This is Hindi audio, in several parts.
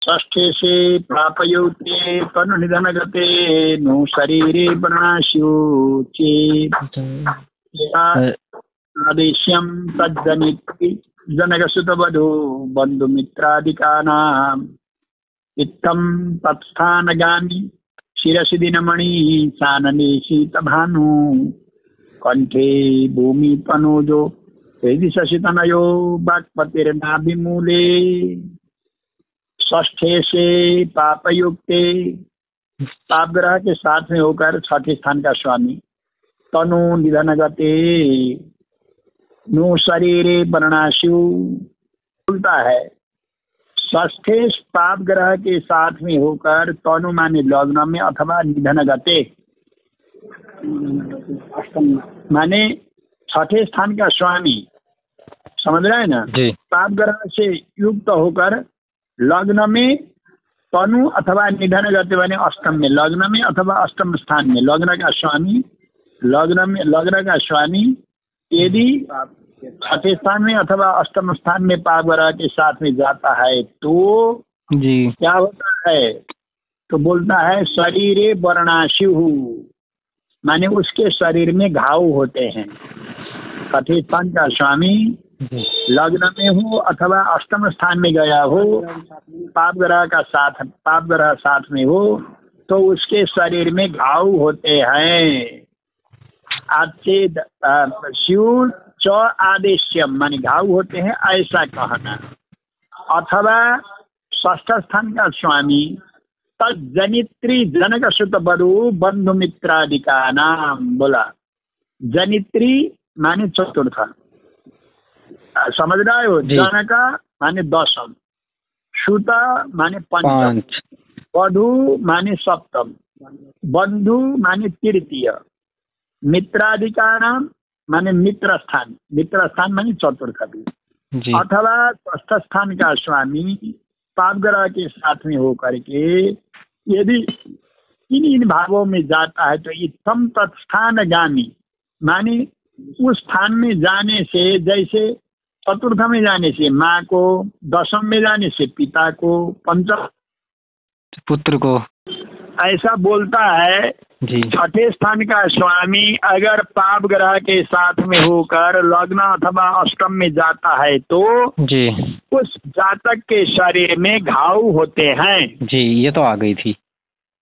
षष्ठे से प्रापयुक्ते तनु निधन गते नु शरीरे वर्णाश्युचे आदेश्यम तज्जनित्रि जनकसुतवधू बन्धुमित्रादिकानाम् इत्थं तत्स्थानगामि शिरसि दिनमणि सानने शीतभानु कंठे भूमितनोजो हृदि शशितनयो वाक्पतिर्नाभिमूले षष्ठे से पापयुक्ते पाप ग्रह के साथ में होकर छठे स्थान का स्वामी तनु निधन गते नु शरीरे वर्णाशु बोलता है। षष्ठे पाप ग्रह के साथ में होकर तनु माने लग्न में अथवा निधन गते माने छठे स्थान का स्वामी, समझ रहे हैं ना। पाप ग्रह से युक्त होकर लग्न में तनु अथवा निधन गते माने अष्टम में, लग्न में अथवा अष्टम स्थान में लग्न का स्वामी, लग्न का स्वामी यदि छठे स्थान में अथवा अष्टम स्थान में पाप ग्रह के साथ में जाता है तो जी क्या होता है, तो बोलता है शरीरे वर्णाशु माने उसके शरीर में घाव होते हैं। छठे स्थान का स्वामी लग्न में हो अथवा अष्टम स्थान में गया हो, पाप ग्रह साथ में हो तो उसके शरीर में घाव होते हैं। आच्छेद शिव च आदेश्यम माने घाव होते हैं ऐसा कहना। अथवा षष्ठ स्थान का स्वामी तजनित्री जनक सुत बरु बंधु मित्रादिका नाम बोला। जनित्री माने चतुर्थ, समझ रहे हो। जनक माने दशम, सुत माने पंचम, वधु माने सप्तम, बंधु माने तृतीय, मित्रादिका नाम माने मित्र स्थान माने चतुर्थ भी। अथवा षष्ठ स्थान का स्वामी पाप ग्रह के साथ में होकर के यदि इन भावों में जाता है तो इत्थम तत्स्थानगामी माने उस स्थान में जाने से, जैसे चतुर्थ में जाने से माँ को, दशम में जाने से पिता को, पंचम पुत्र को, ऐसा बोलता है। छठे स्थान का स्वामी अगर पाप ग्रह के साथ में होकर लग्न अथवा अष्टम में जाता है तो जी उस जातक के शरीर में घाव होते हैं। जी ये तो आ गई थी,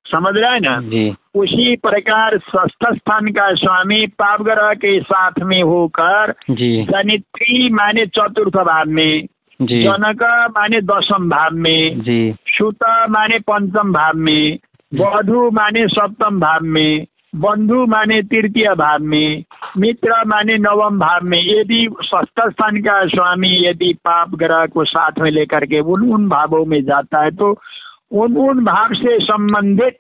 समझ रहे हैं ना जी। उसी प्रकार षष्ठ स्थान का स्वामी पाप ग्रह के साथ में होकर जनित्री माने चतुर्थ भाव में, जनक माने दशम भाव में, सुत माने पंचम भाव में, वधु माने सप्तम भाव में, बंधु माने तृतीय भाव में, मित्र माने नवम भाव में। यदि षष्ठ स्थान का स्वामी यदि पाप ग्रह को साथ में लेकर के उन भावों में जाता है तो उन भाव से संबंधित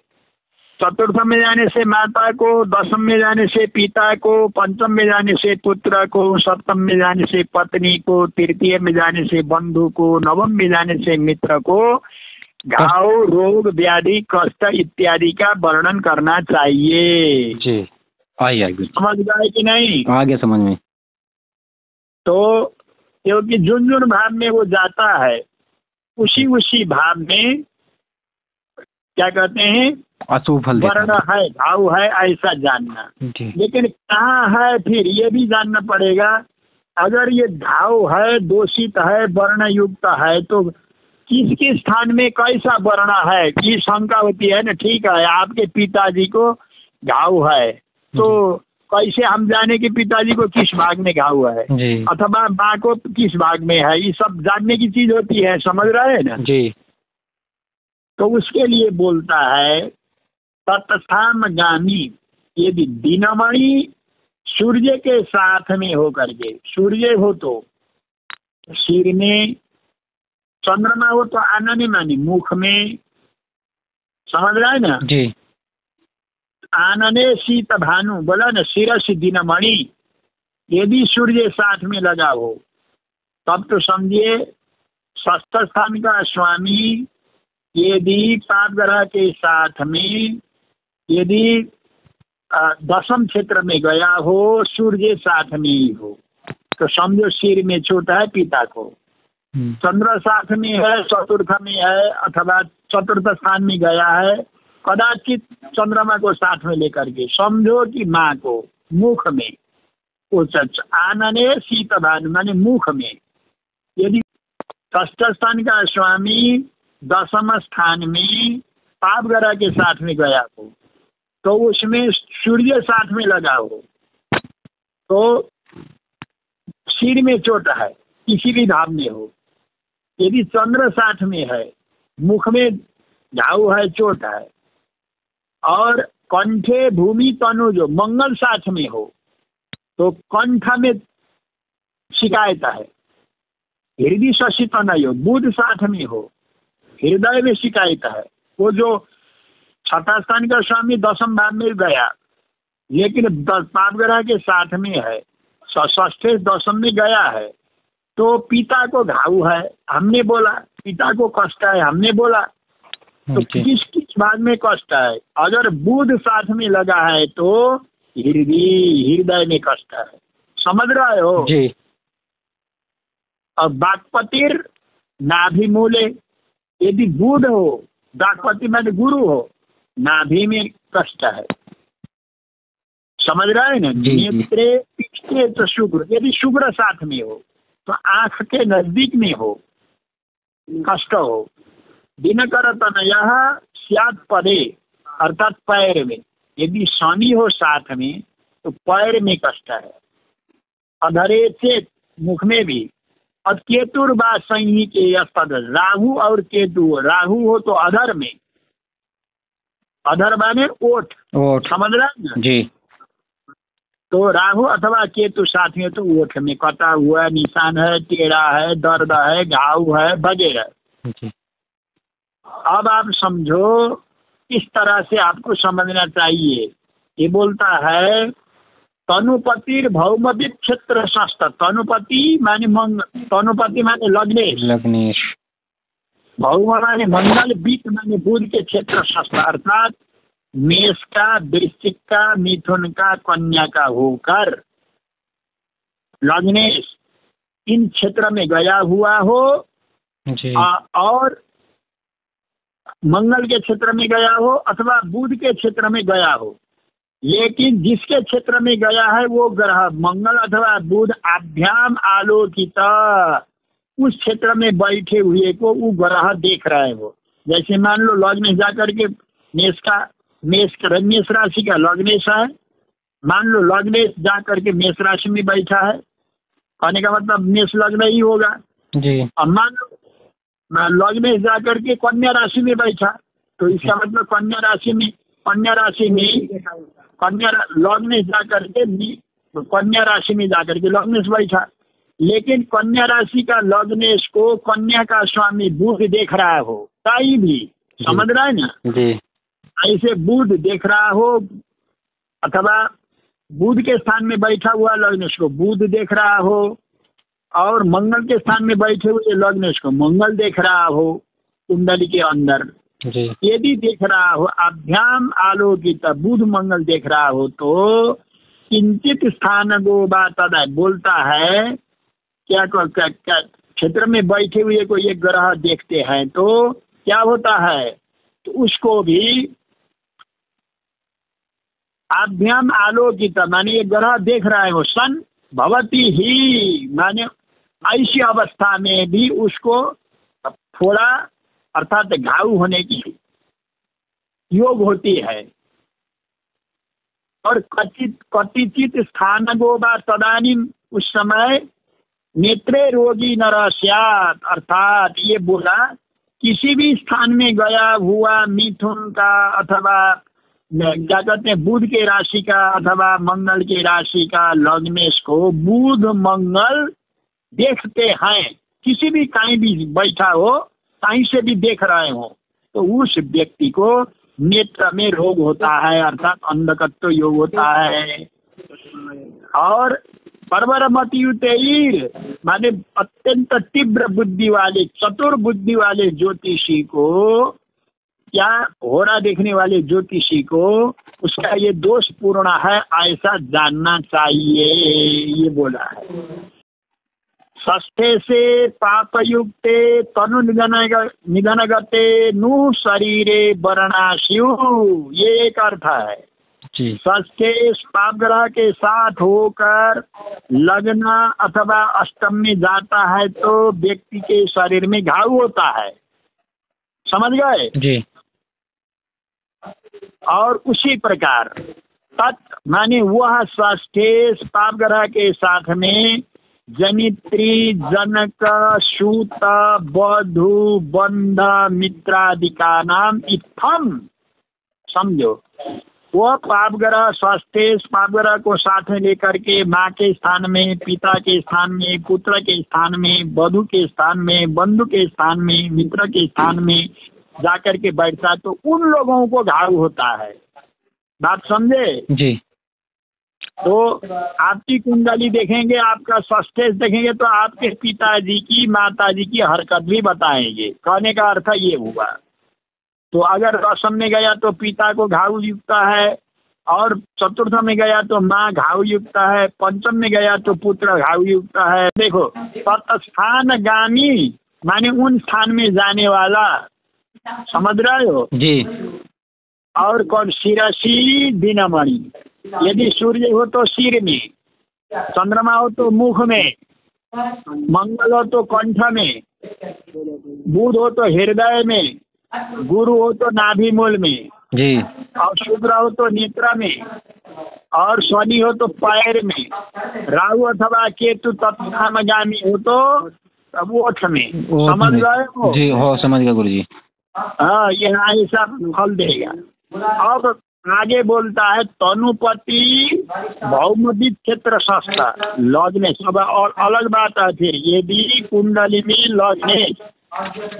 चतुर्थ में जाने से माता को, दशम में जाने से पिता को, पंचम में जाने से पुत्र को, सप्तम में जाने से पत्नी को, तृतीय में जाने से बंधु को, नवम में जाने से मित्र को घाव, रोग, व्याधि, कष्ट इत्यादि का वर्णन करना चाहिए। जी आइए समझ गए कि नहीं? आगे समझ में। तो क्योंकि जुन भाव में वो जाता है उसी भाव में क्या कहते हैं अशुभ फल वर्ण है, घाव है, ऐसा जानना। लेकिन कहाँ है फिर ये भी जानना पड़ेगा। अगर ये घाव है, दूषित है, वर्ण युक्त है तो किस स्थान में कैसा वर्ण है ये शंका होती है ना। ठीक है, आपके पिताजी को घाव है तो कैसे हम जाने कि पिताजी को किस भाग में घाव है, अथवा माँ को किस भाग में है, ये सब जानने की चीज होती है, समझ रहे हैं ना जी। तो उसके लिए बोलता है तत्स्थानगामी यदि दिनमणि सूर्य के साथ में होकर के, सूर्य हो तो सिर में, चंद्रमा हो तो आनने मानी मुख में, समझ रहा है ना जी। आनने शीत भानु बोला ना, शिरस दिनमणि यदि सूर्य साथ में लगा हो तब तो समझिए षष्ठ स्थान का स्वामी यदि पाप ग्रह के साथ में यदि दशम क्षेत्र में गया हो, सूर्य साथ में ही हो तो समझो सिर में चोट है पिता को, चंद्र साथ में है, चतुर्थ में है अथवा चतुर्थ स्थान में गया है, कदाचित चंद्रमा को साथ में लेकर के समझो कि माँ को मुख में आनने शीतभान माने मुख में, यदि षष्ठ स्थान का स्वामी दशम स्थान में पाप ग्रह के साथ में गया हो तो उसमें सूर्य साथ में लगा हो तो सिर में चोट है, किसी भी भाव में हो। यदि चंद्र साथ में है, मुख में घाव है, चोट है, और कंठे भूमि तनु जो मंगल साथ में हो तो कंठ में शिकायत है, हृदय शशि तनय हो, बुध साथ में हो, हृदय में शिकायत है। वो जो छठा स्थान का स्वामी दशम भाव में गया लेकिन पाप ग्रह के साथ में है, षष्ठ दशम में गया है तो पिता को घाव है, हमने बोला, पिता को कष्ट है, हमने बोला, तो किस किस भाग में कष्ट है? अगर बुध साथ में लगा है तो हृदय में कष्ट है, समझ रहे हो जी। और बागपतिर नाभि मूले, यदि बुध हो, बागपति माने गुरु हो, नाभि में कष्ट है, समझ रहे हैं ना। नेत्रे पिछले तो शुक्र, यदि शुक्र साथ में हो तो आंख के नजदीक में हो, कष्ट हो। दिनकर तनयः स्यात् पदे अर्थात पैर में, यदि शनि हो साथ में तो पैर में कष्ट है। अधरे चेत मुख में भी। और केतुर्वा संहि के यस्तद, राहु और केतु, राहु हो तो अधर में, अधर माने ओठ, समझ रहे हैं जी। तो राहु अथवा केतु साथ में तो ओठ में कटा हुआ निशान है, टेढ़ा है, दर्द है, घाव है वगैरह। अब आप समझो, इस तरह से आपको समझना चाहिए। ये बोलता है तनुपतिर भौमविद क्षेत्र शस्त्र, तनुपति माने तनुपति माने लग्नेश, भौम माने मंगल, वित्त माने बुध के क्षेत्र शस्त्र अर्थात मेष का, वृश्चिक का, मिथुन का, कन्या का होकर लग्नेश इन क्षेत्र में गया हुआ हो जी। और मंगल के क्षेत्र में गया हो अथवा बुध के क्षेत्र में गया हो, लेकिन जिसके क्षेत्र में गया है वो ग्रह मंगल अथवा बुध आभ्याम आलोकित, उस क्षेत्र में बैठे हुए को वो ग्रह देख रहे हो। जैसे मान लो लग्नेश जाकर के मेष राशि का लग्नेश है, मान लो लग्नेश जाकर के मेष राशि में बैठा है, कहने का मतलब मेष लग्न ही होगा जी। अब मान लो लग्नेश जाकर के कन्या राशि में बैठा तो इसका मतलब कन्या राशि में लग्नेश जाकर के कन्या राशि में जाकर के लग्नेश बैठा, लेकिन कन्या राशि का लग्नेश को कन्या का स्वामी बुध देख रहा हो, कहीं भी, समझ रहा है ना जी। ऐसे बुध देख रहा हो अथवा बुध के स्थान में बैठा हुआ लग्नेश को बुध देख रहा हो और मंगल के स्थान में बैठे हुए लग्नेश को मंगल देख रहा हो कुंडली के अंदर, यदि देख रहा हो अभ्याम आलोकित बुध मंगल देख रहा हो तो किंचित स्थान गोबा तदा बोलता है क्या क्षेत्र में बैठे हुए को ये ग्रह देखते हैं तो क्या होता है, तो उसको भी अभ्याम आलोकित माने ये ग्रह देख रहा है वो सन भवती ही माने ऐसी अवस्था में भी उसको थोड़ा अर्थात घाव होने की योग होती है। और कतिचित स्थान गोबा तदानीम उस समय नेत्रे रोगी नरस्यात, अर्थात ये बोला किसी भी स्थान में गया हुआ मिथुन का अथवा क्या कहते हैं बुध के राशि का अथवा मंगल के राशि का लग्नेश को बुध मंगल देखते हैं, किसी भी कहीं भी बैठा हो कहीं से भी देख रहे हो तो उस व्यक्ति को नेत्र में रोग होता है अर्थात अंधकत्व योग होता है। और परवरमतियुतेर माने अत्यंत तीव्र बुद्धि वाले चतुर बुद्धि वाले ज्योतिषी को क्या होरा देखने वाले ज्योतिषी को उसका ये दोष पूर्ण है ऐसा जानना चाहिए, ये बोला है। षष्ठे से पापयुक्ते तनु निधनगते नु शरीरे वर्णाश्यु, ये एक अर्थ है। षष्ठे पाप ग्रह के साथ होकर लग्न अथवा अष्टम में जाता है तो व्यक्ति के शरीर में घाव होता है, समझ गए जी। और उसी प्रकार तत् माने वह षष्ठे पाप ग्रह के साथ में जनित्री, जनक, सूत, बधु, बंध, मित्रादि का नाम इत्थम, समझो वो पाप ग्रह षष्ठे पाप ग्रह को साथ में लेकर के माँ के स्थान में, पिता के स्थान में, पुत्र के स्थान में, बधु के स्थान में, बंधु के स्थान में, मित्र के स्थान में जाकर के बैठता तो उन लोगों को घाव होता है। बात समझे जी। तो आपकी कुंडली देखेंगे, आपका षष्ठेश देखेंगे तो आपके पिताजी की, माताजी की हरकत भी बताएंगे। कहने का अर्थ ये हुआ। तो अगर दशम में गया तो पिता को घाव युक्त है, और चतुर्थ में गया तो माँ घाव युक्त है, पंचम में गया तो पुत्र घाव युक्त है। देखो तत्स्थान गामी माने उन स्थान में जाने वाला, समझ रहे हो जी। और कौन? शिरसी दिनमणि, यदि सूर्य हो तो सिर में, चंद्रमा हो तो मुख में, मंगल हो तो कंठ में, बुध हो तो हृदय में, गुरु हो तो नाभि मूल में जी, और शुक्र हो तो नेत्र में, और शनि हो तो पैर में, राहु अथवा केतु तत्स्थानगामी हो तो ओठ में। समझ गए हो जी? हो, समझ गया गुरु जी। हाँ, यह ऐसा फल देगा। अब आगे बोलता है तनुपति भौमदिक क्षेत्र संस्था लग्न सब, और अलग बात है फिर यदि कुंडली में लग्न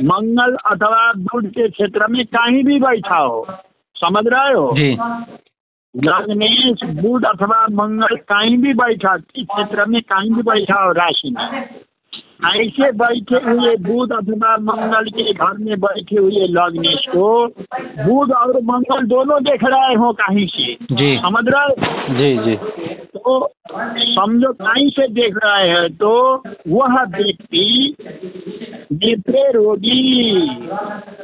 मंगल अथवा बुध के क्षेत्र में कहीं भी बैठा हो, समझ रहे हो जी। लग्नेश बुध अथवा मंगल कहीं भी बैठा, किस क्षेत्र में कहीं भी बैठा हो राशि में, ऐसे बैठे हुए बुध अथवा मंगल के घर में बैठे हुए लग्नेश को बुध और मंगल दोनों देख रहे हो कहीं से जी, समझ रहे जी जी। तो समझो कहीं से देख रहे हैं तो वह व्यक्ति नेत्र रोगी,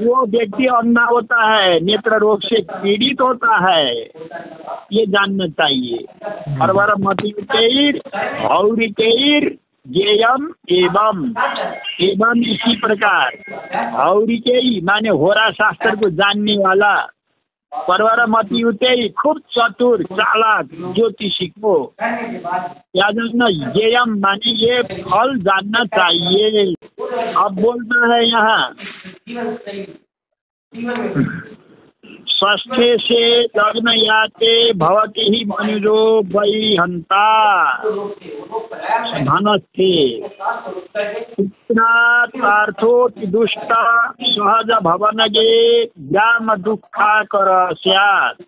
वो व्यक्ति अंधा होता है, नेत्र रोग से पीड़ित होता है, ये जानना चाहिए। और मतिर और ज्ञेयम एवं इसी प्रकार हौरिकेयी माने होरा शास्त्र को जानने वाला, परवर मति उते खूब चतुर चालाक ज्योतिषी को क्या जानना, ज्ञेयम माने ये फल जानना चाहिए। अब बोलना है यहाँ षष्ठे से लग्न याते भवति ही मनुजो वै हंता धनस्थे पुत्रार्थोति दुष्ट सहज भवनगे ग्राम दुःखाकर स्यात्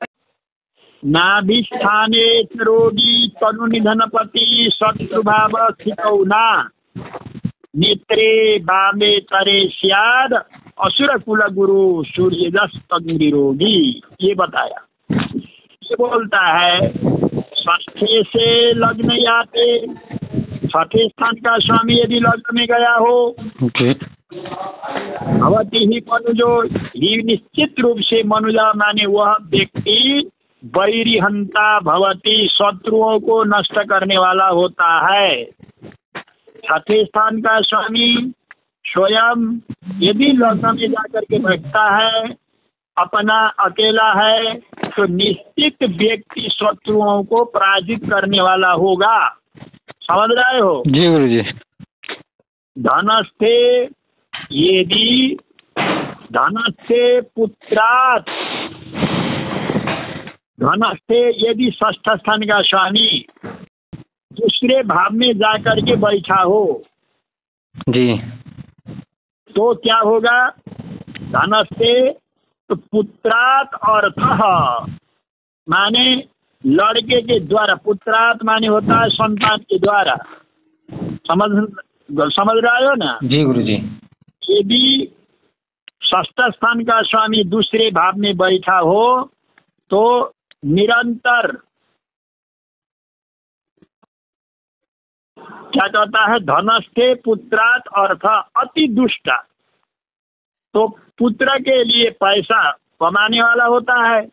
नाभिस्थाने रोगी तनु निधनपति शत्रुभाव स्थितौ न नेत्रे वामे तरे स्याद असुर कुल गुरु सूर्यदस्तग्नि रोगी, ये बताया। ये बोलता है षष्ठे से लग्न याते, छठे स्थान का स्वामी यदि लग्न में गया हो भवती ही मनुजो, ही निश्चित रूप से मनुजा माने वह व्यक्ति वैरिहंता भवती, शत्रुओं को नष्ट करने वाला होता है। छठे स्थान का स्वामी स्वयं यदि लग्न में जाकर के बैठता है, अपना अकेला है, तो निश्चित व्यक्ति शत्रुओं को पराजित करने वाला होगा। समझ रहे हो जी गुरु जी। धनस्थे यदि धनस्थे पुत्रात्, धनस्थे यदि षष्ठ स्थान का स्वामी दूसरे भाव में जाकर के बैठा हो जी, तो क्या होगा? धनस्थे तो पुत्रात अर्थः माने लड़के के द्वारा, पुत्रात माने होता है संतान के द्वारा। समझ रहे हो ना जी गुरु जी। यदि षष्ठ स्थान का स्वामी दूसरे भाव में बैठा हो तो निरंतर क्या कहता है, धनस्थे पुत्रात अर्थ अति दुष्टा। तो पुत्र के लिए पैसा कमाने वाला होता है,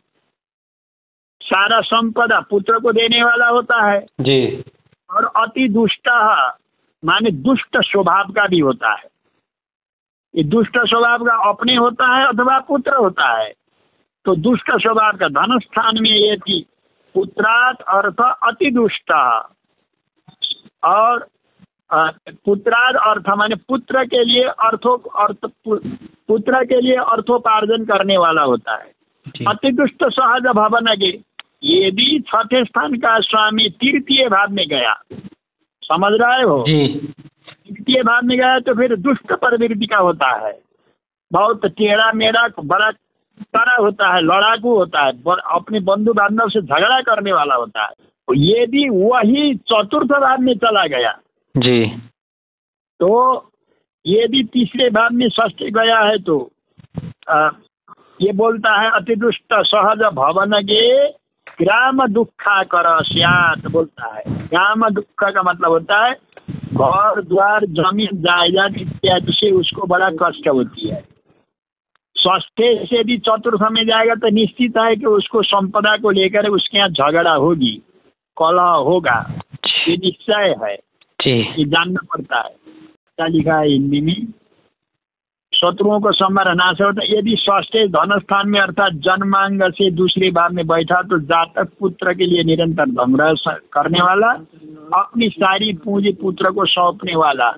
सारा संपदा पुत्र को देने वाला होता है जी। और अति दुष्ट माने दुष्ट स्वभाव का भी होता है। ये दुष्ट स्वभाव का अपने होता है अथवा पुत्र होता है। तो दुष्ट स्वभाव का धन स्थान में ये थी पुत्रात अर्थ अति दुष्ट, और पुत्राद अर्थ माने पुत्र के लिए पुत्र के लिए अर्थोपार्जन करने वाला होता है। अति दुष्ट सहज भवन के, यदि छठे स्थान का स्वामी तृतीय भाव में गया, समझ रहे हो, तृतीय भाव में गया तो फिर दुष्ट प्रवृत्ति का होता है, बहुत टेढ़ा मेढ़ा बड़ा तरह होता है, लड़ाकू होता है, अपने बंधु बांधव से झगड़ा करने वाला होता है। तो यदि वही चतुर्थ भाव में चला गया जी, तो यदि तीसरे भाव में षष्ठ गया है तो ये बोलता है अति दुष्ट सहज भवन गे ग्राम दुखा कर स्यात, बोलता है। ग्राम दुख का मतलब होता है घर द्वार जमीन जायदाद इत्यादि से उसको बड़ा कष्ट होती है। षष्ठ से यदि चतुर्थ में जाएगा तो निश्चित है कि उसको संपदा को लेकर उसके यहाँ झगड़ा होगी, कलह होगा, ये निश्चय है, ये जानना पड़ता है। क्या लिखा है हिंदी में, शत्रुओं को संहार नाश होता है। यदि षष्ठ धन स्थान में अर्थात जन्मांग से दूसरे भाव में बैठा तो जातक पुत्र के लिए निरंतर संग्रह करने वाला, अपनी सारी पूंजी पुत्र को सौंपने वाला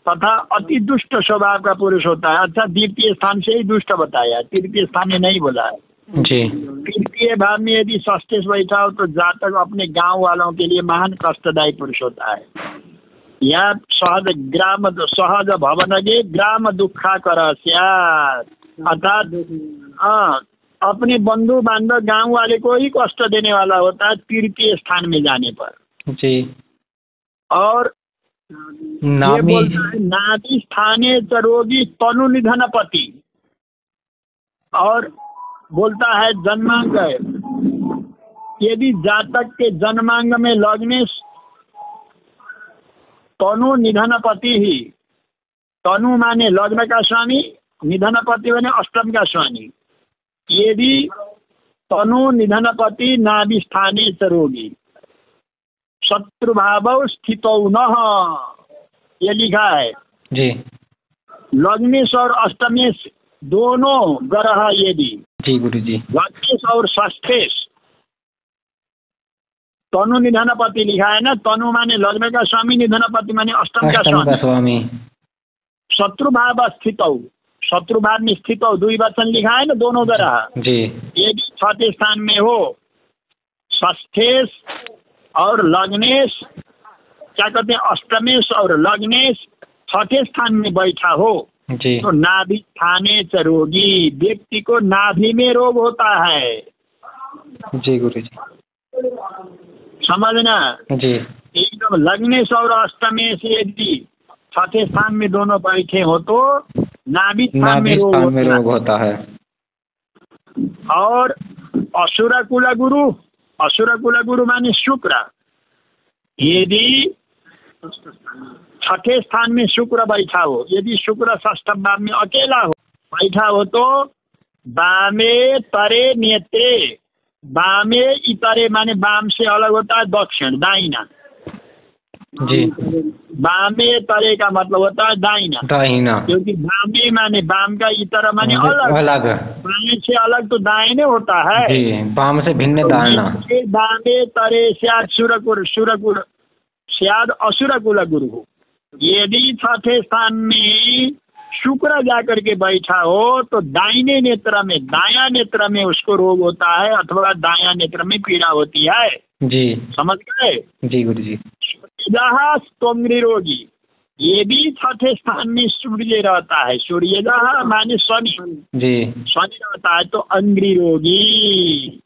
तथा अति दुष्ट स्वभाव का पुरुष होता है। अच्छा, द्वितीय स्थान से ही दुष्ट बताया, तृतीय स्थान में नहीं बोला है जी। तृतीय भाव में यदि षष्ठ बैठा हो तो जातक अपने गांव वालों के लिए महान कष्टदायी पुरुष होता है। यह सहज भवन गे ग्राम दुखा कर, अर्थात अपने बंधु बांधव गांव वाले को ही कष्ट देने वाला होता है तृतीय स्थान में जाने पर जी। और नाभि स्थाने चरोगी तनु निधन पति, और बोलता है जन्मांग, यदि जातक के जन्मांग में लगने तनु निधन पति ही, तनु माने लग्न का स्वामी, निधन पति माने अष्टम का स्वामी। यदि तनु निधन पति नाभि स्थाने चरोगी शत्रुभाव स्थितौ नः, ये लिखा है जी। लग्नेश और अष्टमेश दोनों ग्रह यदि जी गुरु जी, लग्नेश और षष्ठेश, तनु निधनपति लिखा है ना, तनु माने लग्न का स्वामी, निधनपति माने अष्टम का स्वामी। शत्रुभाव स्थितौ, शत्रुभाव में स्थित हो, द्विवचन लिखा है ना, दोनों ग्रह जी। यदि छठे स्थान में हो, षष्ठेश और लग्नेश, क्या कहते हैं, अष्टमेश और लग्नेश छठे स्थान में बैठा हो जी। तो नाभि स्थाने च रोगी, व्यक्ति को नाभि में रोग होता है जी गुरु जी, समझना जी। एकदम लग्नेश और अष्टमेश यदि छठे स्थान में दोनों बैठे हो तो नाभि स्थान में रोग होता है। और असुर कुल गुरु, असुर कुल गुरु माने शुक्र, यदि छठे स्थान में शुक्र बैठा हो, यदि शुक्र षष्ठ भाव में अकेला हो बैठा हो तो बामे तरे नेत्रे, बामे इतरे माने बाम से अलग होता है दक्षिण, दाहिना जी। बामे तरे का मतलब होता है दाहिना, दाहिना, क्योंकि बामे माने बाम का इतर माने अलग, बाएं से अलग तो दाहिने होता है जी, बाम से भिन्न दाहिना। बामे तरे स्याद सुरकुल स्याद असुर कुल गुरु, यदि छठे स्थान में शुक्र जाकर के बैठा हो तो दाहिने नेत्र में, दाया नेत्र में उसको रोग होता है अथवा दाया नेत्र में पीड़ा होती है जी। समझ गए जी गुरु जी। स्तोंग्री रोगी, ये भी छठे स्थान में सूर्य रहता है, सूर्य माने शनि जी, शनि रहता है तो अंग्री रोगी,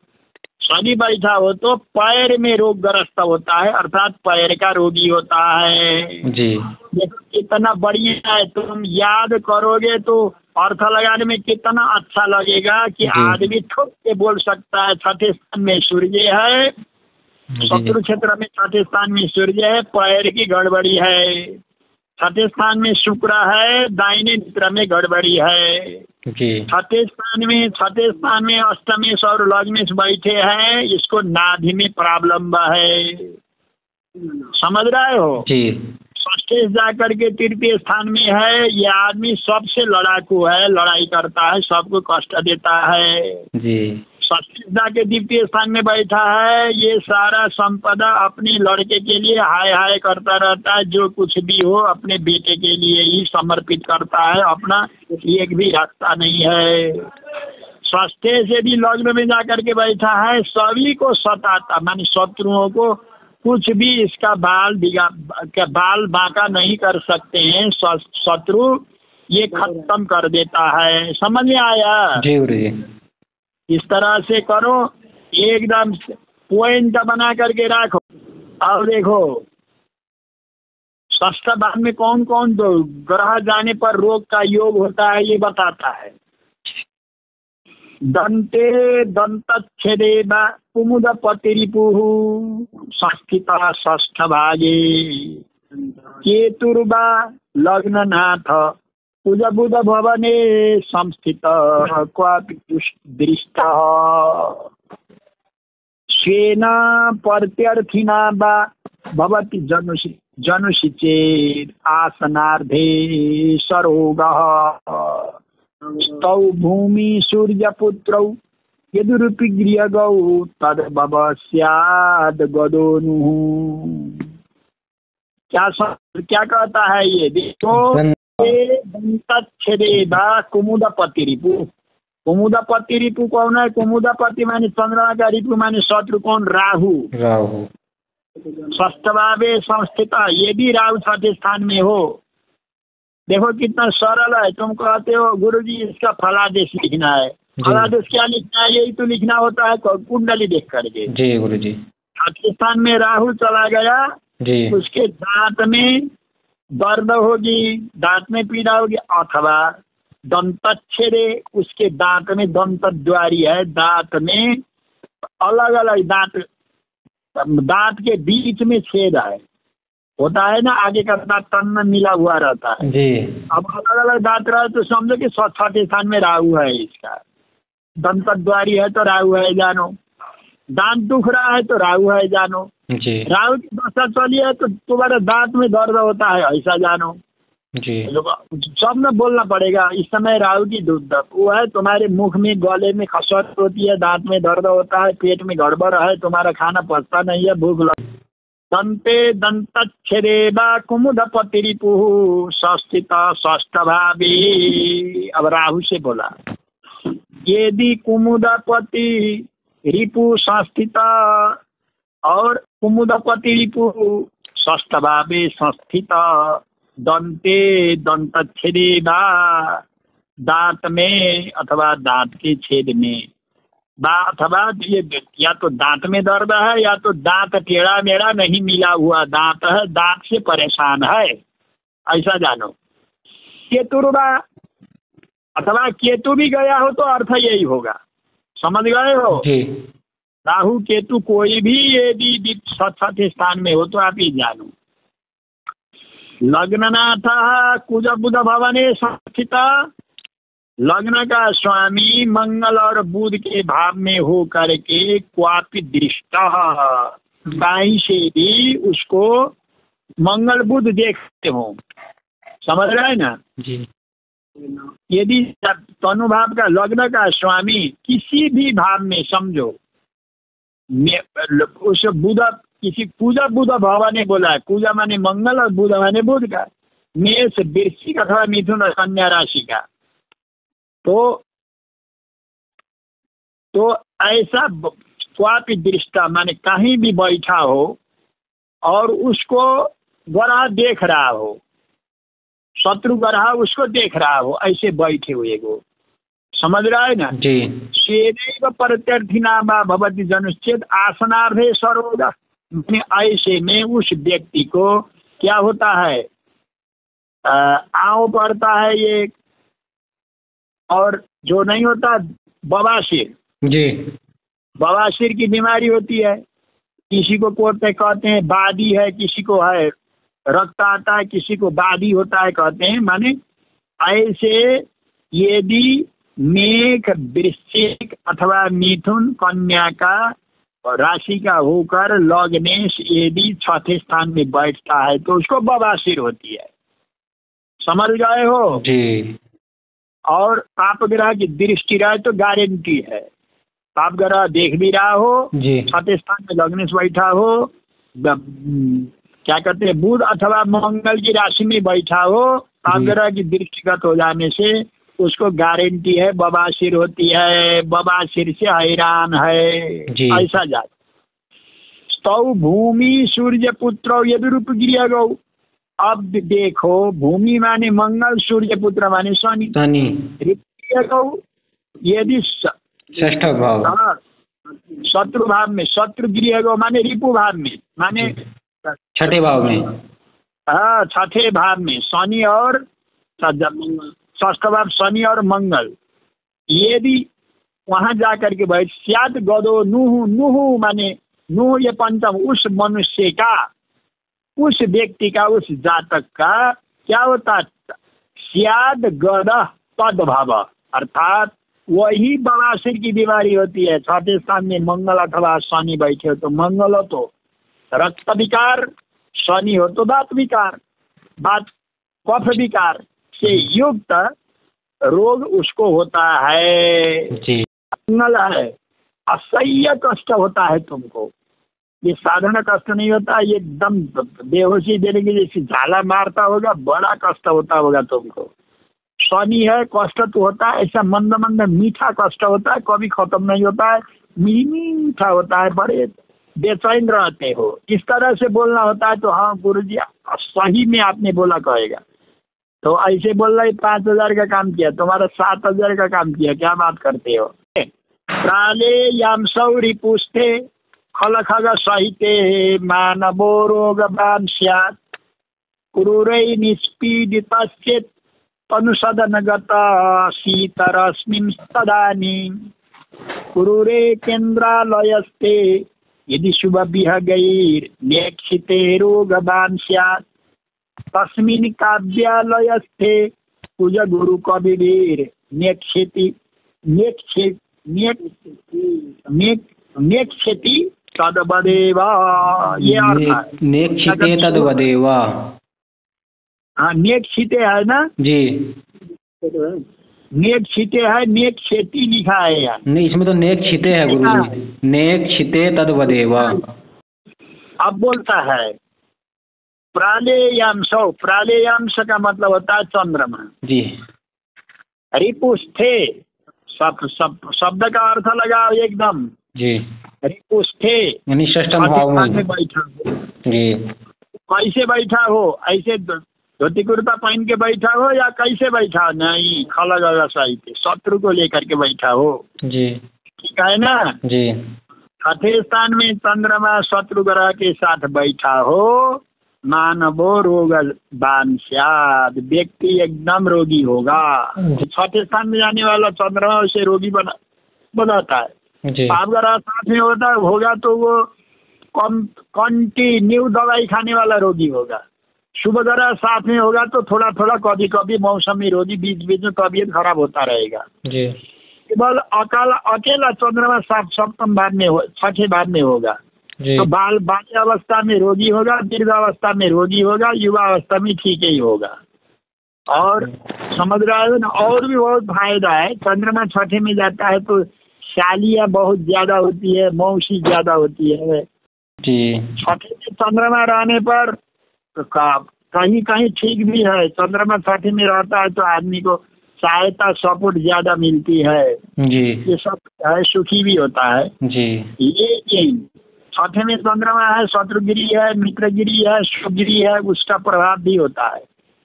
शनि बैठा हो तो पैर में रोगग्रस्त होता है अर्थात पैर का रोगी होता है जी। कितना बढ़िया है, तुम याद करोगे तो अर्थ लगाने में कितना अच्छा लगेगा कि आदमी ठोक के बोल सकता है छठे स्थान में सूर्य है शत्रु क्षेत्र में छठे स्थान में सूर्य है, पैर की गड़बड़ी है। छठे स्थान में शुक्र है, दाहिने नेत्र में गड़बड़ी है। छठे स्थान में अष्टमेश और लग्नेश बैठे हैं, इसको नाभि में प्रॉब्लम है। समझ रहे हो? षष्ठे जाकर के तृतीय स्थान में है, ये आदमी सबसे लड़ाकू है, लड़ाई करता है, सबको कष्ट देता है जी। षष्ठे के द्वितीय स्थान में बैठा है, ये सारा संपदा अपने लड़के के लिए हाय हाय करता रहता है, जो कुछ भी हो अपने बेटे के लिए ही समर्पित करता है, अपना एक भी रास्ता नहीं है। षष्ठे से भी लग्न में जाकर के बैठा है, सभी को सताता, माने शत्रुओं को कुछ भी इसका बाल बांका नहीं कर सकते हैं, शत्रु ये खत्म कर देता है। समझ में आया जी? इस तरह से करो, एकदम पॉइंट बना करके रखो। और देखो षष्ठ भाव में कौन कौन दो ग्रह जाने पर रोग का योग होता है, ये बताता है। दंते दंतच्छेदे कुमुदपतिरिपुः संस्थिता षष्ठ भागे केतुर्वा लग्ननाथ कुज बुध भवने संस्थित क्वापि दृष्टः स्वेन प्रत्यर्थिना वा भवति जनुषि चेत् आसनार्धे सरोगः स्तौ भूमि सूर्यपुत्रौ यदुरूपी गृहगौ तद्भव स्याद् गदोनुः। क्या कहता है ये? देखो दंतच्छेदेदा कुमुदपति रिपु। कुमुदपति रिपु कौन है? कुमुदपति माने चंद्रमा का, रिपु माने शत्रु। कौन? राहु। षष्ठ भावे संस्थित, ये भी राहु छठे स्थान में हो। देखो कितना सरल है। तुम कहते हो गुरुजी इसका फलादेश लिखना है, फलादेश क्या लिखना है? यही तो लिखना होता है कुंडली देख करके जी गुरुजी। छठे स्थान में राहु चला गया जी, उसके दांत में दर्द होगी, दांत में पीड़ा होगी, अथवा दंतच्छेदे, उसके दांत में दंत द्वारी है, दांत में अलग अलग दांत के बीच में छेद है, होता है ना, आगे का दांत तन में मिला हुआ रहता है जी। अब अलग अलग दांत रहे तो समझो कि छठे स्थान में राहु है, इसका दंत द्वारी है तो राहु है जानो, दांत दुख रहा है तो राहु है जानो जी। राहु की दशा चली है तो तुम्हारे दांत में दर्द होता है ऐसा जानो जी। सब में बोलना पड़ेगा। इस समय राहु की वो है, तुम्हारे मुख में गले में खसट होती है, दांत में दर्द होता है, पेट में गड़बड़ है, तुम्हारा खाना पचता नहीं है, भूख लग। दंते दंतच्छेदेवा कुमुदपति रिपुः संस्थिता षष्ठ भावे। अब राहु से बोला, यदि कुमुदपति रिपु संस्थिता और कुमुदपति रिपु षष्ठ भावे संस्थिता दंते दंतच्छेदेवा, दांत में अथवा दांत के छेद में, अथवा ये या तो दांत में दर्द है या तो दांत टेढ़ा मेढ़ा नहीं मिला हुआ दांत है, दांत से परेशान है ऐसा जानो। केतुर्वा, अथवा केतु भी गया हो तो अर्थ यही होगा। समझ गए हो जी। राहु केतु कोई भी यदि छठे स्थान में हो तो आप ही जानो। लग्ननाथ कुज बुध भवने संस्थिता, लग्न का स्वामी मंगल और बुध के भाव में हो करके क्वापि दृष्टा, कहीं से भी उसको मंगल बुध देखते हो। समझ रहे ना जी। यदि तनुभाव का लग्न का स्वामी किसी भी भाव में समझो, उस बुध किसी पूजा बुध भवन बोला है, पूजा माने मंगल और बुध माने बुध का, मेष वृश्चिक अथवा मिथुन और कन्या राशि का, तो ऐसा क्वापि दृष्टा माने कहीं भी बैठा हो और उसको ग्रह देख रहा हो, शत्रु ग्रह उसको देख रहा हो, ऐसे बैठे हुए को। समझ रहा है ना जी। स्वेदैव प्रत्यर्थिना वा भवति जनुश्चेत् आसनार्धे सरोगः, ऐसे में उस व्यक्ति को क्या होता है, आंव पड़ता है ये, और जो नहीं होता बवासीर जी, बवासीर की बीमारी होती है, किसी को कहते हैं बादी है, किसी को है रक्त आता है, किसी को बादी होता है कहते हैं। माने ऐसे यदि मेघ वृश्चिक अथवा मिथुन कन्या का राशि का होकर लग्नेश यदि चौथे स्थान में बैठता है तो उसको बवासीर होती है। समझ गए हो जी। और पाप ग्रह की दृष्टि रहे तो गारंटी है। पाप ग्रह देख भी रहा हो, चौथे स्थान में लग्नेश बैठा हो, क्या कहते हैं बुध अथवा मंगल की राशि में बैठा हो, पाप ग्रह की दृष्टिगत हो जाने से उसको गारंटी है बवासीर होती है, बवासीर से हैरान है। ऐसा जाए स्तौ भूमि सूर्य पुत्र यदि रूप गिरिया गौ। अब देखो भूमि माने मंगल, सूर्य पुत्र माने शनि। गौ यदि षष्ठ भाव, शत्रु भाव में, शत्रु गृह गौ माने रिपु भाव में, माने छठे भाव में। हाँ, छठे भाव में शनि और षष्ठ भाव शनि और मंगल। यदि वहां जाकर के बैठ स्याद गदो नुहु, नुहु माने नुहु ये पंचम, उस मनुष्य का, उस व्यक्ति का, उस जातक का क्या होता है स्याद गद तद्भाव, अर्थात वही बवासीर की बीमारी होती है। चौथे स्थान में मंगल अथवा शनि बैठे हो तो मंगल हो तो रक्त विकार, शनि हो तो वात विकार, वात कफ विकार से युक्त रोग उसको होता है। मंगल है, असह्य कष्ट होता है तुमको। ये साधारण कष्ट नहीं होता, ये एकदम बेहोशी देने के जैसे झाला मारता होगा, बड़ा कष्ट होता होगा तुमको। शनि है, कष्ट तो होता है, ऐसा मंद मंद मीठा कष्ट होता है, कभी खत्म नहीं होता है, मीठा होता है, बड़े बेचैन रहते हो। इस तरह से बोलना होता है तो हाँ गुरुजी सही में आपने बोला कहेगा। तो ऐसे बोल रहा है 5,000 का काम किया, तुम्हारा 7,000 का काम किया, क्या बात करते हो। प्राले यामसौ रिपुस्थे खल खग सहिते मानवो रोगवान स्यात् क्रूरै निष्पीडितश्चेत् तनुसदनगत शीतरश्मिन् तदानीं क्रूरे केन्द्रालयस्ते यदि शुभ विहगैर्नेक्षिते रोगवान स्यात् तस्मिन् काव्यालयस्थे कुज गुरु कविवीर नेक्षति तद्वदेव। ये अर्थ नेक्षिते तद्वदेव। हाँ नेक्षिते है ना जी, नेक्षिते है, नेक्षति लिखा है यार। नहीं इसमें तो नेक्षिते है गुरुजी, नेक्षिते तद्वदेव। अब बोलता है प्रालेयांश, प्रालेयांश का मतलब होता है चंद्रमा जी। रिपुस्थे शब्द का अर्थ लगाओ एकदम जी। रिपुस्थे यानी षष्ठ भाव में बैठा जी। कैसे बैठा हो, ऐसे धोती कुर्ता पहन के बैठा हो या कैसे बैठा हो, नहीं खलग साहित्य शत्रु को लेकर के बैठा हो जी, ठीक है ना जी। छठे स्थान में चंद्रमा शत्रु ग्रह के साथ बैठा हो, मानवो रोगवान स्यात्, व्यक्ति एकदम रोगी होगा। छठे स्थान में जाने वाला चंद्रमा उसे रोगी बनाता है। पाप ग्रह साथ में होगा तो वो कंटिन्यू दवाई खाने वाला रोगी होगा। शुभ ग्रह साथ में होगा तो थोड़ा थोड़ा कभी कभी मौसमी रोगी, बीच बीच में तबीयत खराब होता रहेगा। केवल अकेला चंद्रमा सप्तम भाव में छठे भाव में होगा तो बाल्य अवस्था में रोगी होगा, वृद्ध अवस्था में रोगी होगा, युवा अवस्था में ठीक ही होगा। और समझ रहे हो ना, और भी बहुत फायदा है। चंद्रमा छठे में जाता है तो शालियाँ बहुत ज्यादा होती है, मौसी ज्यादा होती है। छठे में चंद्रमा रहने पर तो कहीं कहीं ठीक भी है। चंद्रमा छठे में रहता है तो आदमी को सहायता सपोर्ट ज्यादा मिलती है जी। ये सब है, सुखी भी होता है जी। लेकिन छठे में चंद्रमा है, शत्रुगिरी है, मित्रगिरी है, शुभगिरी है, उसका प्रभाव भी होता है।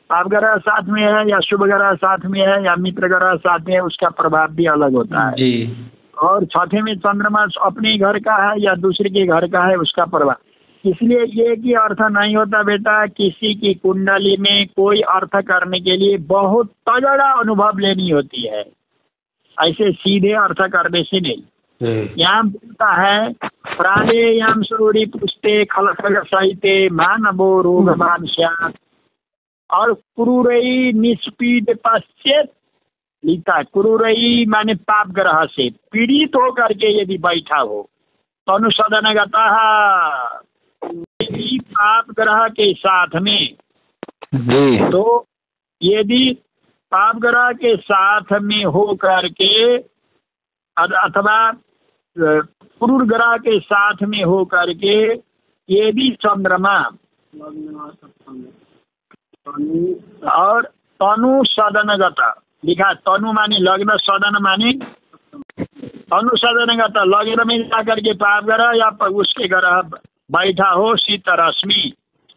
पाप ग्रह साथ में है या शुभ ग्रह साथ में है या मित्र ग्रह साथ में है, उसका प्रभाव भी अलग होता है जी। और छठे में चंद्रमा अपने घर का है या दूसरे के घर का है, उसका प्रभाव। इसलिए ये कि अर्थ नहीं होता बेटा, किसी की कुंडली में कोई अर्थ करने के लिए बहुत तगड़ा अनुभव लेनी होती है, ऐसे सीधे अर्थ करने से नहीं। यहाँ बोलता है प्राणेयाम सूरी पुष्टे खलखल सहिते मानवो रोगवान स्यात्, और क्रूरई निष्पीड पश्चेत लिखता है। क्रूरई माने पाप ग्रह से पीड़ित होकर के यदि बैठा हो तो अनुसदनगता यदि पाप ग्रह के साथ में, तो यदि पाप ग्रह के साथ में हो करके अथवा क्रूर ग्रह के साथ में हो करके यदि चंद्रमा और तनु सदनगता लिखा, तनु माने लग्न, सदन माने तनु सदनगता, लग्न में जाकर के पाप ग्रह या उसके ग्रह बैठा हो शीत रश्मि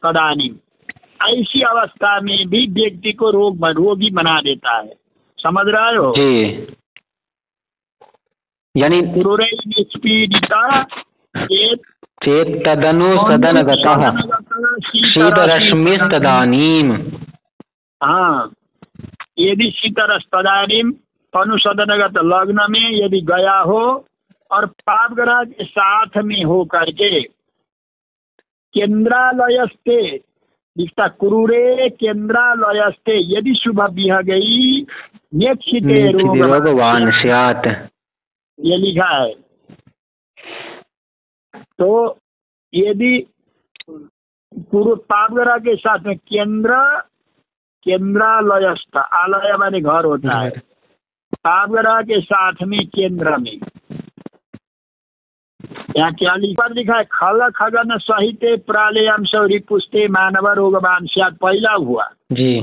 तदानी, ऐसी अवस्था में भी व्यक्ति को रोगी बना देता है। समझ रहे हो जी? यानी निष्पीडिता चेत तदनु सदनगतः शीत रश्मि तदानीम। हाँ, यदि शीत रस तदानीम अनुसदनगत लग्न में यदि गया हो और पाप ग्रह के साथ में हो करके केंद्रालयस्ते लिखता, क्रूरे केंद्रालयस्ते यदि शुभ बिह गई नेक्षिते रोगवान स्यात्, ये लिखा है। तो यदि पूर्व पाप ग्रह के साथ में केंद्रालयस्थ, आलय माने घर होता है, पाप ग्रह के साथ में केंद्र में, यहाँ क्या लिखा है? खल खगन सहिते प्रालयाम सौरी पुष्टे मानव रोगवान स्यात्, पहला हुआ जी।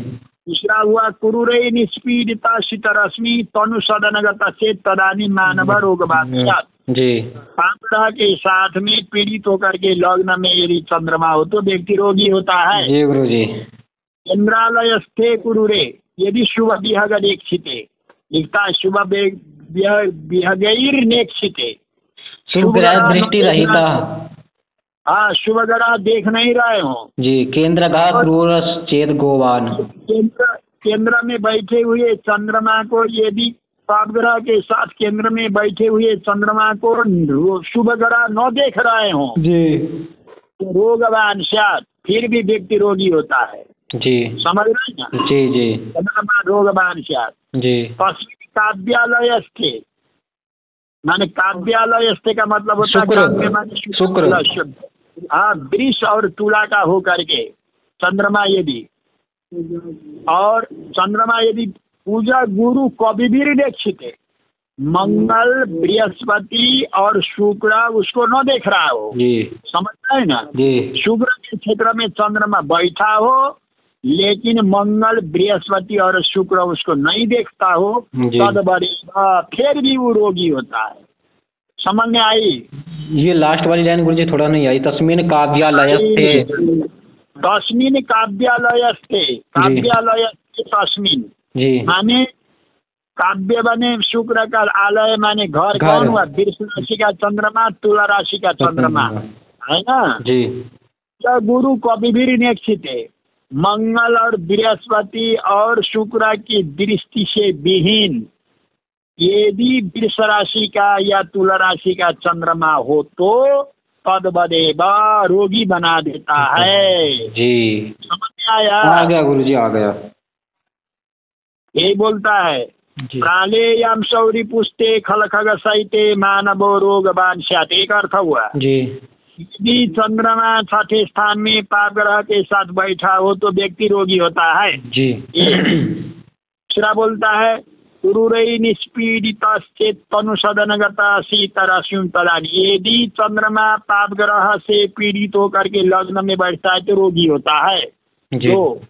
दूसरा हुआ क्रूरे निष्पीडिता शीतरश्मि तनु सदनगत चेत तदानी मानव रोगवान स्यात् जी। पाप ग्रह के साथ में पीड़ित होकर के लग्न में यदि चंद्रमा हो तो व्यक्ति रोगी होता है जी। गुरु जी, केंद्रालयस्थे क्रूरे यदि शुभ विहगनेक्षिते लिखता है, शुभ विहगैर नेक्षिते, शुभ ग्रह दृष्टि रहिता, हाँ शुभ ग्रह देख नहीं रहे हो जी। केंद्र का क्रूर चेत गोवान, केंद्र में बैठे हुए चंद्रमा को यदि पाप ग्रह के साथ केंद्र में बैठे हुए चंद्रमा को शुभ ग्रह न देख रहे हो जी, तो रोगवान स्यात्, फिर भी व्यक्ति रोगी होता है जी। समझ रहे ना जी जी। चंद्रमा रोगवान स्यात् जी। तस्मिन् काव्यालयस्थे माने काव्यालयस्थे का मतलब होता है शुक्र, हाँ वृष और तुला का हो करके चंद्रमा यदि, और चंद्रमा यदि पूजा गुरु कभी भी निरीक्षित है, मंगल बृहस्पति और शुक्र उसको न देख रहा हो जी। समझता है ना जी। शुक्र के क्षेत्र में चंद्रमा बैठा हो लेकिन मंगल बृहस्पति और शुक्र उसको नहीं देखता हो, तद बरेगा, फिर भी वो रोगी होता है। समझ में आई? ये लास्ट वाली लाइन गुरुजी थोड़ा नहीं आई। तस्मिन् काव्यालयस्थे, तस्मिन् काव्यालयस्थे, काव्यालयस्थे तस्मिन् जी, माने काव्य बने शुक्र का, आलय माने घर, कौन हुआ? वृष राशि का चंद्रमा, तुला राशि का चंद्रमा है ना जी। तो गुरु कभी भी निरीक्षित है, मंगल और बृहस्पति और शुक्र की दृष्टि से विहीन यदि वृष राशि का या तुला राशि का चंद्रमा हो तो तद्वदेव रोगी बना देता है जी। समझ में आया? आ गया गुरुजी, आ गया। यही बोलता है प्रालेयाम सौरी पुष्टे खल खग सहिते मानवो रोगवान स्यात्, एक अर्थ हुआ जी। यदि चंद्रमा छठे स्थान में पाप ग्रह के साथ बैठा हो तो व्यक्ति रोगी होता है जी। दूसरा बोलता है क्रूरै निष्पीडितश्चेत् तनुसदनगता शीतरश्मि तदानी, यदि चंद्रमा पाप ग्रह से पीड़ित होकर के लग्न में बैठता है तो रोगी होता है जी। तो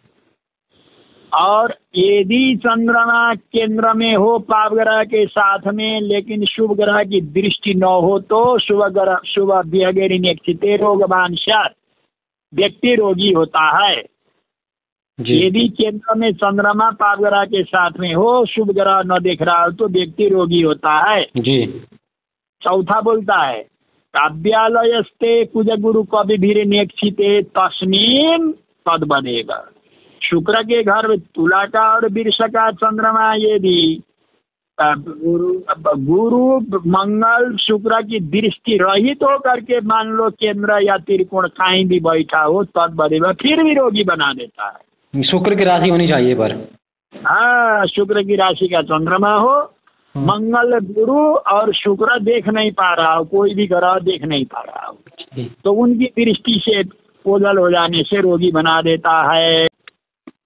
और यदि चंद्रमा केंद्र में हो पाप ग्रह के साथ में लेकिन शुभ ग्रह की दृष्टि न हो तो शुभ विहगैर नेक्षिते रोगवान स्यात्, व्यक्ति रोगी होता है। यदि केंद्र में चंद्रमा पाप ग्रह के साथ में हो, शुभ ग्रह न देख रहा हो तो व्यक्ति रोगी होता है जी। चौथा बोलता है काव्यालयस्ते कुज गुरु कवि भी नेक्षिते तस्मिन् तद्वदेव, शुक्र के घर में तुला का और वृष का चंद्रमा यदि गुरु मंगल शुक्र की दृष्टि रहित हो करके मान लो केंद्र या त्रिकोण कहीं भी बैठा हो तत्व फिर भी रोगी बना देता है। शुक्र की राशि होनी चाहिए पर। हाँ, शुक्र की राशि का चंद्रमा हो, मंगल गुरु और शुक्र देख नहीं पा रहा हो, कोई भी ग्रह देख नहीं पा रहा हो, तो उनकी दृष्टि से ओझल हो जाने से रोगी बना देता है।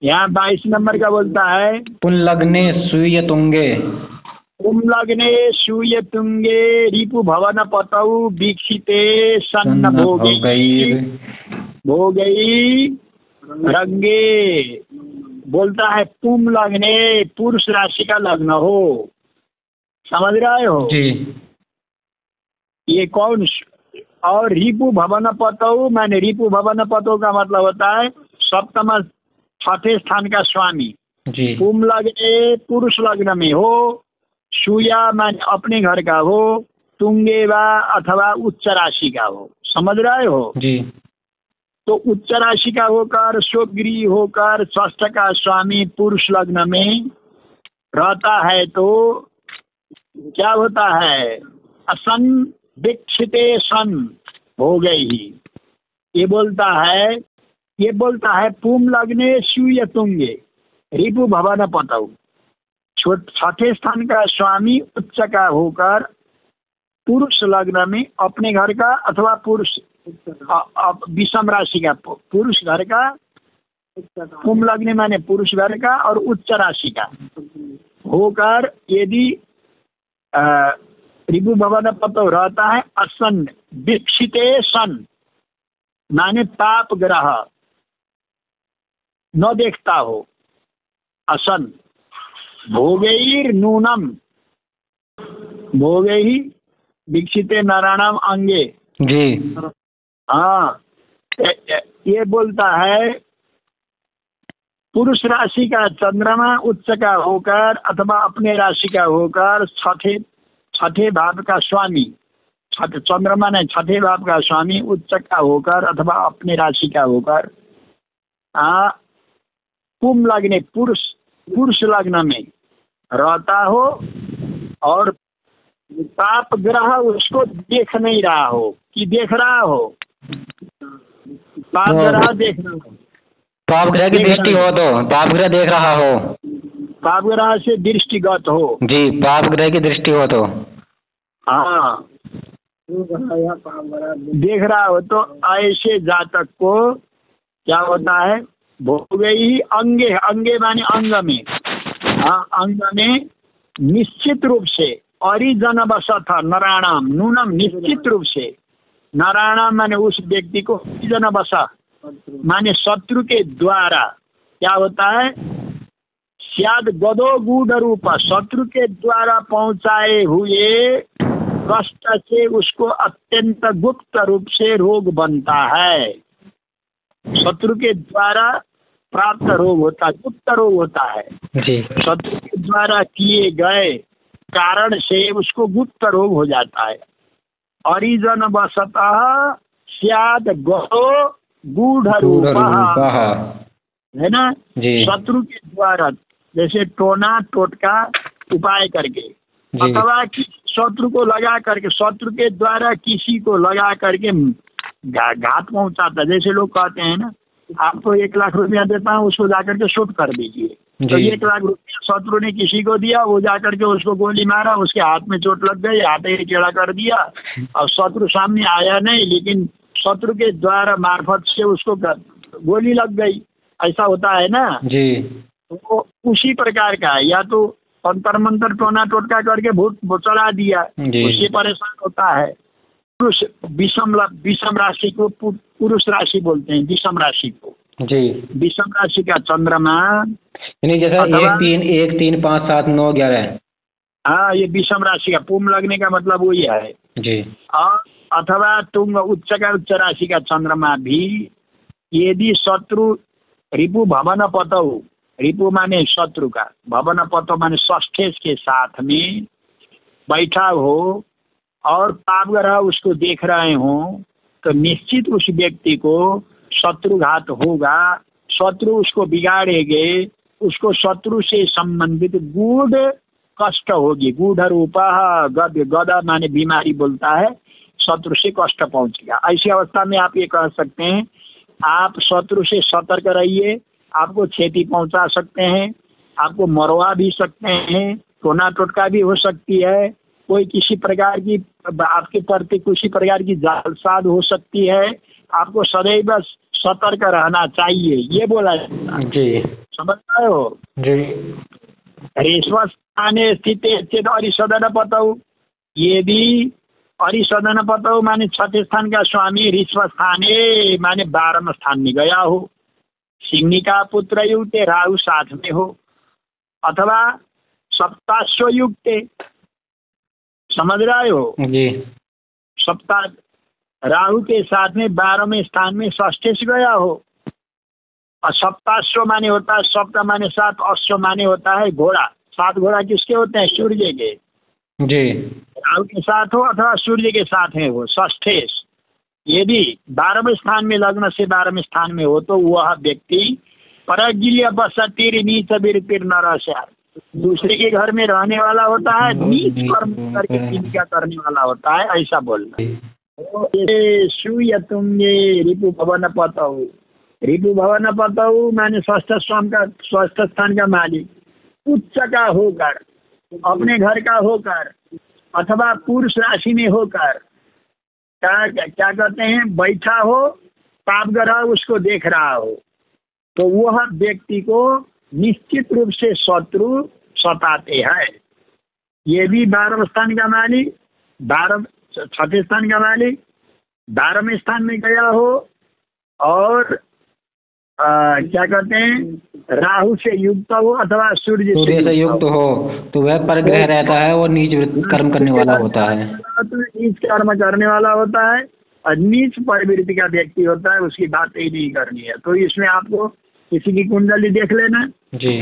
यहाँ 22 नंबर का बोलता है पुन लग्ने सूय तुंगे, पुम लग्ने सूय तुंगे रिपु भवन पतौ दीक्षिते सन्न भोगई रंगे। बोलता है पुम लग्ने पुरुष राशि का लग्न हो, समझ रहे हो जी। ये कौन, और रिपु भवन पतौ, मैंने रिपु भवन पतौ का मतलब होता है सप्तम छठे स्थान का स्वामी जी। पुम लग्ने पुरुष लग्न में हो, सूया मान अपने घर का हो, तुंगेवा अथवा उच्च राशि का हो, समझ रहे हो जी। तो उच्च राशि का होकर स्वगृही होकर षष्ठ का स्वामी पुरुष लग्न में रहता है तो क्या होता है, असन दीक्षिते सन हो गई। ये बोलता है पुम लग्ने सूय तुंगे रिपु भवन पतौ, छठे स्थान का स्वामी उच्च का होकर पुरुष लग्न में अपने घर का अथवा पुरुष विषम राशि का पुरुष घर का, पुम लग्न माने पुरुष घर का और उच्च राशि का होकर यदि रिपु भवन पतौ रहता है, असन दीक्षिते सन माने पाप ग्रह न देखता हो, असन भोगैर नूनम भोगै दीक्षिते नारायणम अंगे जी। हाँ, ये बोलता है पुरुष राशि का चंद्रमा उच्च का होकर अथवा अपने राशि का होकर छठे भाव का स्वामी, चंद्रमा ने छठे भाव का स्वामी उच्च का होकर अथवा अपने राशि का होकर कुंभ लग्न पुरुष लग्न में रहता हो और पाप ग्रह उसको देख नहीं रहा हो कि देख रहा हो, पाप ग्रह देख रहा हो, पाप ग्रह की दृष्टि हो तो पाप ग्रह देख रहा हो, पाप ग्रह से दृष्टिगत हो जी, पाप ग्रह की दृष्टि हो तो हाँ देख रहा हो तो ऐसे जातक को क्या होता है, भोगे ही अंगे माने अंग में, हाँ अंग में निश्चित रूप से अरिजन बसथ नारायणम नूनम, निश्चित रूप से नारायणम माने उस व्यक्ति को अरिजन बसा माने शत्रु के द्वारा क्या होता है, शायद गदो गूढ़ रूप शत्रु के द्वारा पहुंचाए हुए कष्ट से उसको अत्यंत गुप्त रूप से रोग बनता है, शत्रु के द्वारा प्राप्त रोग होता है, गुप्त रोग होता है जी। शत्रु के द्वारा किए गए कारण से उसको गुप्त रोग हो जाता है। अरिजन वसतः स्याद गो गूढ़ है ना, शत्रु के द्वारा जैसे टोना टोटका उपाय करके अथवा शत्रु को लगा करके, शत्रु के द्वारा किसी को लगा करके घात पहुंचाता, जैसे लोग कहते हैं ना आपको 1 लाख रुपया देता हूँ उसको जाकर के शूट कर दीजिए, तो 1 लाख रुपया शत्रु ने किसी को दिया, वो जाकर के उसको गोली मारा, उसके हाथ में चोट लग गई, हाथ ही टेढ़ा कर दिया और शत्रु सामने आया नहीं लेकिन शत्रु के द्वारा मार्फत से उसको गोली लग गई, ऐसा होता है ना जी। तो उसी प्रकार का है, या तो अंतर मंत्र टोना टोटका करके भूत चढ़ा दिया, उससे परेशान होता है। पुरुष विषम राशि को पुरुष राशि बोलते हैं, विषम राशि को जी। विषम राशि का चंद्रमा जैसा 1 3 5 7 9 11, हाँ ये विषम राशि का पुम लगने का मतलब वही है जी। और अथवा तुंग उच्च का उच्च राशि का चंद्रमा भी यदि शत्रु रिपु भवन पतौ, रिपु माने शत्रु का, भवन पतौ माने षष्ठेश के साथ में बैठा हो और पाप ग्रह उसको देख रहे हो तो निश्चित उस व्यक्ति को शत्रुघात होगा, शत्रु उसको बिगाड़ेंगे, उसको शत्रु से संबंधित गूढ़ कष्ट होगी। गूढ़ रूपा गद माने बीमारी बोलता है, शत्रु से कष्ट पहुंचेगा। ऐसी अवस्था में आप ये कह सकते हैं आप शत्रु से सतर्क रहिए, आपको क्षति पहुंचा सकते हैं, आपको मरवा भी सकते हैं, टोना टोटका भी हो सकती है, कोई किसी प्रकार की आपके प्रति किसी प्रकार की जालसाज हो सकती है, आपको सदैव सतर्क रहना चाहिए, ये बोला जी। समझ रहे हो जी। ऋष्वस्थाने स्थित चेत अरिसदन पतौ, ये भी अरिसदन पतौ माने छठे स्थान का स्वामी ऋष्वस्थाने माने 12वें स्थान में गया हो, सिंह का पुत्र युक्त राहु साथ में हो, अथवा सप्ताश्व युक्त, समझ रहे हो जी। सप्ताह राहु के साथ में 12वें स्थान में षष्ठे से गया हो। और सप्ताश्व माने होता है, सप्त माने 7, अश्व माने होता है घोड़ा। 7 घोड़ा किसके होते हैं? सूर्य के। जी। राहु के साथ हो अथवा सूर्य के साथ में हो, षष्ठेश। यदि 12वें स्थान में लग्न से 12वें स्थान में हो तो वह व्यक्ति परगिल्य बसतिर नीच वीर नरसार, दूसरे के घर में रहने वाला होता है, नीच कर्म करके जीविका करने वाला होता है, ऐसा बोलना। ये रिपु भवन पतौ, रिपु भवन पतौ माने स्वस्थ स्थान का मालिक, उच्च का होकर, अपने घर का होकर, अथवा पुरुष राशि में होकर, क्या कहते हैं, बैठा हो, पाप ग्रह उसको देख रहा हो, तो वह व्यक्ति को निश्चित रूप से शत्रु सताते हैं। ये भी 12वें स्थान का मालिक, 6ठे स्थान का मालिक 12वें स्थान में गया हो और क्या कहते हैं, राहु से युक्त हो अथवा सूर्य से युक्त हो तो वह परग्रह रहता है और नीच कर्म करने वाला होता है, तो नीच कर्म करने वाला होता है और नीच प्रवृत्ति का व्यक्ति होता है, उसकी बात ही नहीं करनी है। तो इसमें आपको किसी की कुंडली देख लेना। जी।